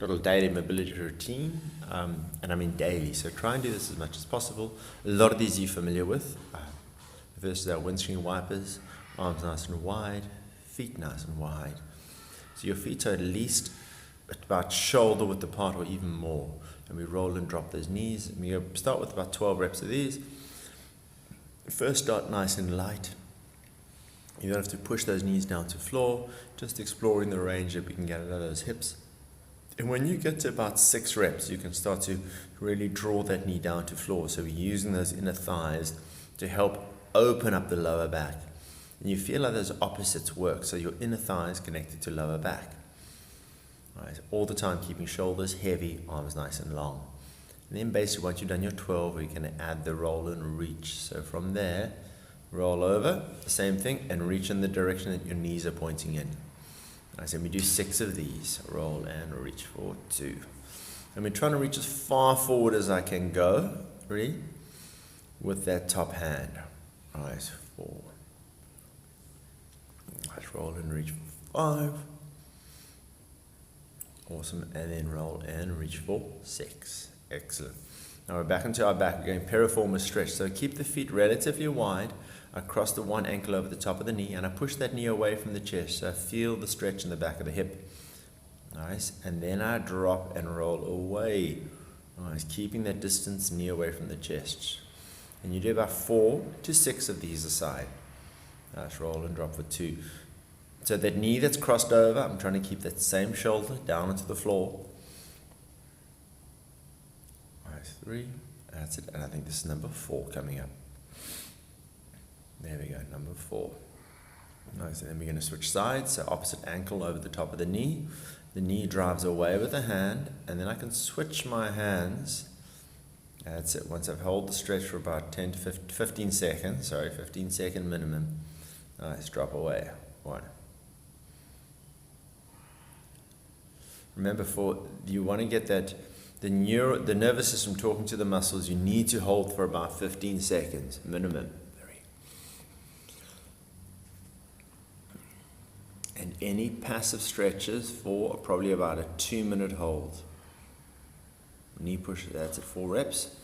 little daily mobility routine, and I mean daily, so try and do this as much as possible. A lot of these you're familiar with. The first is our windscreen wipers, arms nice and wide, feet nice and wide. So your feet are at least about shoulder width apart or even more. And we roll and drop those knees. And we start with about 12 reps of these. First start nice and light. You don't have to push those knees down to floor, just exploring the range that we can get out of those hips. And when you get to about 6 reps, you can start to really draw that knee down to floor. So we're using those inner thighs to help open up the lower back. And you feel like those opposites work. So your inner thigh is connected to lower back. Right, all the time keeping shoulders heavy, arms nice and long. And then basically once you've done your 12, we're going to add the roll and reach. So from there, roll over, same thing, and reach in the direction that your knees are pointing in. Right, so we do 6 of these. Roll and reach for 2. And we're trying to reach as far forward as I can go, ready, with that top hand. Right, 4. Right, roll and reach for 5. Awesome, and then roll and reach for 6. Excellent. Now we're back into our back. We're going Periformus stretch. So keep the feet relatively wide. I cross the one ankle over the top of the knee, and I push that knee away from the chest. So I feel the stretch in the back of the hip. Nice. And then I drop and roll away. Nice. Keeping that distance, knee away from the chest. And you do about 4 to 6 of these aside. Nice. Roll and drop for 2. So that knee that's crossed over, I'm trying to keep that same shoulder down onto the floor. Nice, 3. That's it. And I think this is number 4 coming up. There we go, number 4. Nice, and then we're going to switch sides. So opposite ankle over the top of the knee. The knee drives away with the hand, and then I can switch my hands. That's it. Once I've held the stretch for about 10 to 15 seconds, 15 second minimum. Nice, drop away. 1. Remember, you want to get that the nervous system talking to the muscles, you need to hold for about 15 seconds minimum. 3. And any passive stretches for probably about a 2-minute hold. Knee push, that's at 4 reps.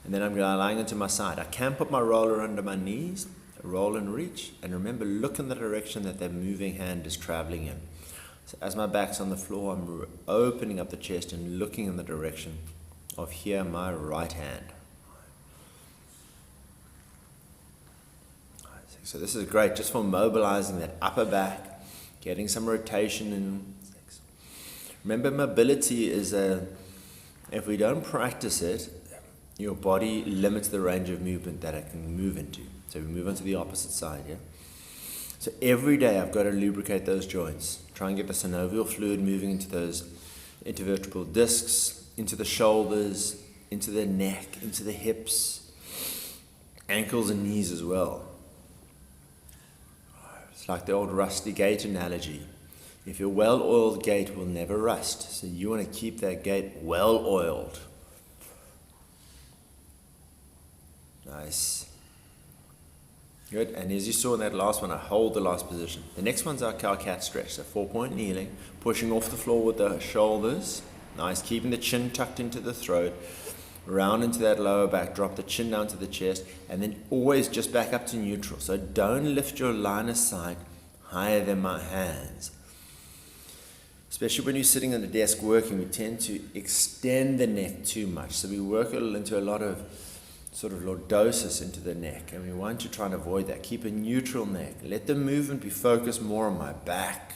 And then I'm lying onto my side. I can put my roller under my knees, roll and reach, and remember, look in the direction that that moving hand is traveling in. So as my back's on the floor, I'm opening up the chest and looking in the direction of here, my right hand. So this is great just for mobilizing that upper back, getting some rotation in. Remember, mobility is if we don't practice it, your body limits the range of movement that it can move into. So we move on to the opposite side, yeah? So every day I've got to lubricate those joints. Try and get the synovial fluid moving into those intervertebral discs, into the shoulders, into the neck, into the hips, ankles and knees as well. It's like the old rusty gate analogy. If your well-oiled gate will never rust, so you want to keep that gate well-oiled. Nice. Good, and as you saw in that last one, I hold the last position. The next one's our cow cat stretch, so 4-point kneeling, pushing off the floor with the shoulders. Nice, keeping the chin tucked into the throat, round into that lower back, drop the chin down to the chest, and then always just back up to neutral. So don't lift your line of sight higher than my hands. Especially when you're sitting at the desk working, we tend to extend the neck too much. So we work into a lot of sort of lordosis into the neck, and we want to try and avoid that. Keep a neutral neck. Let the movement be focused more on my back.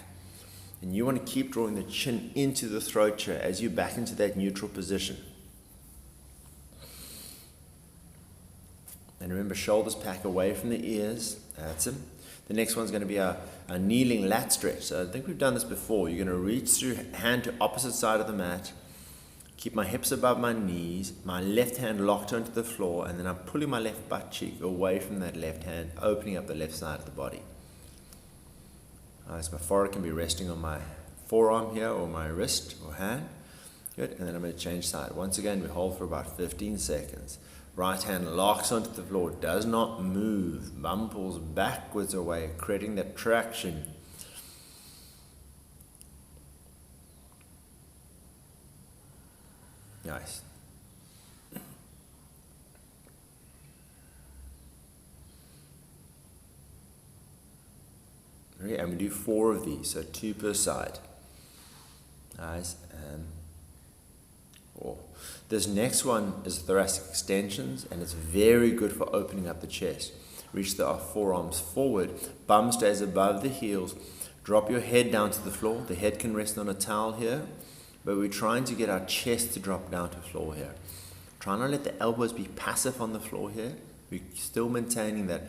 And you want to keep drawing the chin into the throat chair as you back into that neutral position. And remember, shoulders pack away from the ears. That's it. The next one's going to be a kneeling lat stretch. So I think we've done this before. You're going to reach through hand to opposite side of the mat. Keep my hips above my knees, my left hand locked onto the floor, and then I'm pulling my left butt cheek away from that left hand, opening up the left side of the body. So my forehead can be resting on my forearm here, or my wrist or hand. Good, and then I'm going to change side. Once again, we hold for about 15 seconds. Right hand locks onto the floor, does not move. Bum pulls backwards away, creating that traction. Nice. Okay, and we do 4 of these, so 2 per side. Nice, and 4. This next one is thoracic extensions, and it's very good for opening up the chest. Reach the forearms forward, bum stays above the heels, drop your head down to the floor. The head can rest on a towel here, but we're trying to get our chest to drop down to the floor here. Try not to let the elbows be passive on the floor here. We're still maintaining that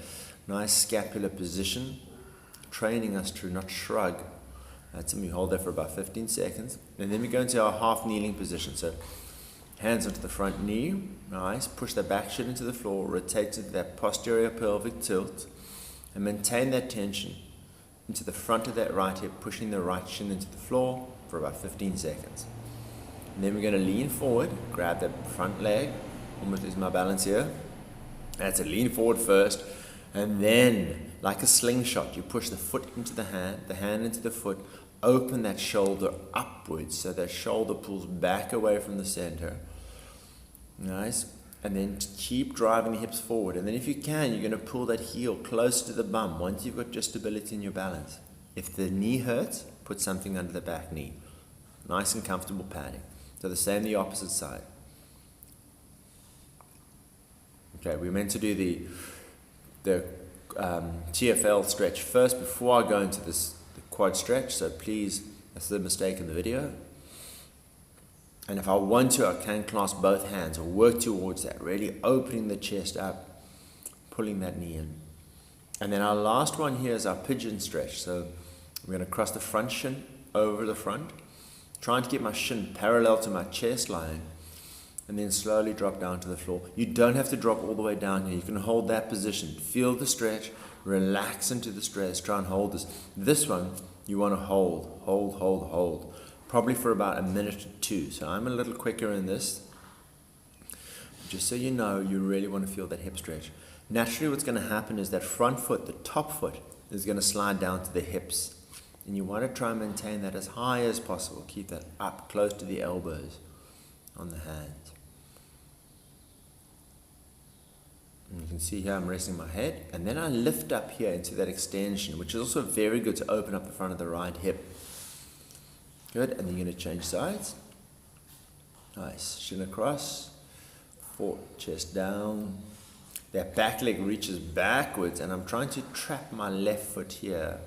nice scapular position, training us to not shrug. That's when we hold that for about 15 seconds. And then we go into our half kneeling position. So hands onto the front knee. Nice. Push the back shin into the floor. Rotate to that posterior pelvic tilt. And maintain that tension into the front of that right hip, pushing the right shin into the floor for about 15 seconds. And then we're going to lean forward, grab that front leg. Almost lose my balance here. That's it. Lean forward first. And then, like a slingshot, you push the foot into the hand into the foot, open that shoulder upwards so that shoulder pulls back away from the center. Nice. And then keep driving the hips forward. And then if you can, you're going to pull that heel close to the bum once you've got your stability in your balance. If the knee hurts, put something under the back knee. Nice and comfortable padding. So the same the opposite side. Okay, we're meant to do the TFL stretch first before I go into the quad stretch, so please, that's the mistake in the video. And if I want to, I can clasp both hands or work towards that, really opening the chest up, pulling that knee in. And then our last one here is our pigeon stretch. So we're going to cross the front shin over the front, trying to get my shin parallel to my chest line, and then slowly drop down to the floor. You don't have to drop all the way down here. You can hold that position. Feel the stretch. Relax into the stretch. Try and hold this. This one, you want to hold. Probably for about a minute or 2. So I'm a little quicker in this. Just so you know, you really want to feel that hip stretch. Naturally, what's going to happen is that front foot, the top foot, is going to slide down to the hips. And you want to try and maintain that as high as possible. Keep that up close to the elbows on the hands. And you can see here I'm resting my head, and then I lift up here into that extension, which is also very good to open up the front of the right hip. Good, and then you're going to change sides. Nice, shin across, forward, chest down. That back leg reaches backwards, and I'm trying to trap my right foot here,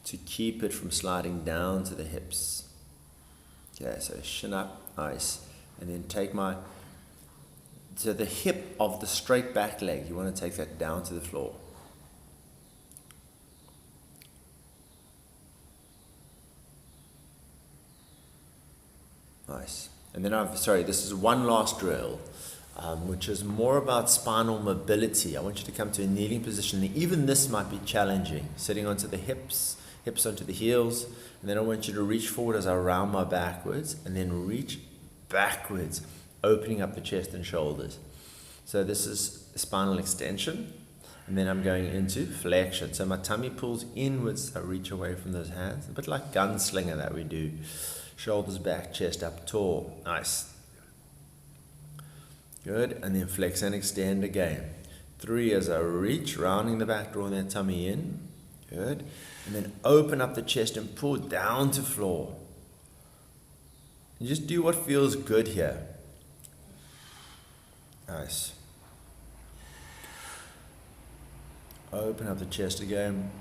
to keep it from sliding down to the hips. Okay, so shin up, nice, and then take so the hip of the straight back leg, you want to take that down to the floor. Nice. And then this is one last drill, which is more about spinal mobility. I want you to come to a kneeling position. Even this might be challenging, sitting onto the hips onto the heels, and then I want you to reach forward as I round my backwards, and then reach backwards, opening up the chest and shoulders. So this is spinal extension, and then I'm going into flexion. So my tummy pulls inwards, I reach away from those hands, a bit like gunslinger that we do. Shoulders back, chest up tall. Nice. Good, and then flex and extend again. 3 as I reach, rounding the back, drawing that tummy in. Good, and then open up the chest and pull down to floor. And just do what feels good here. Nice. Open up the chest again.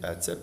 That's it.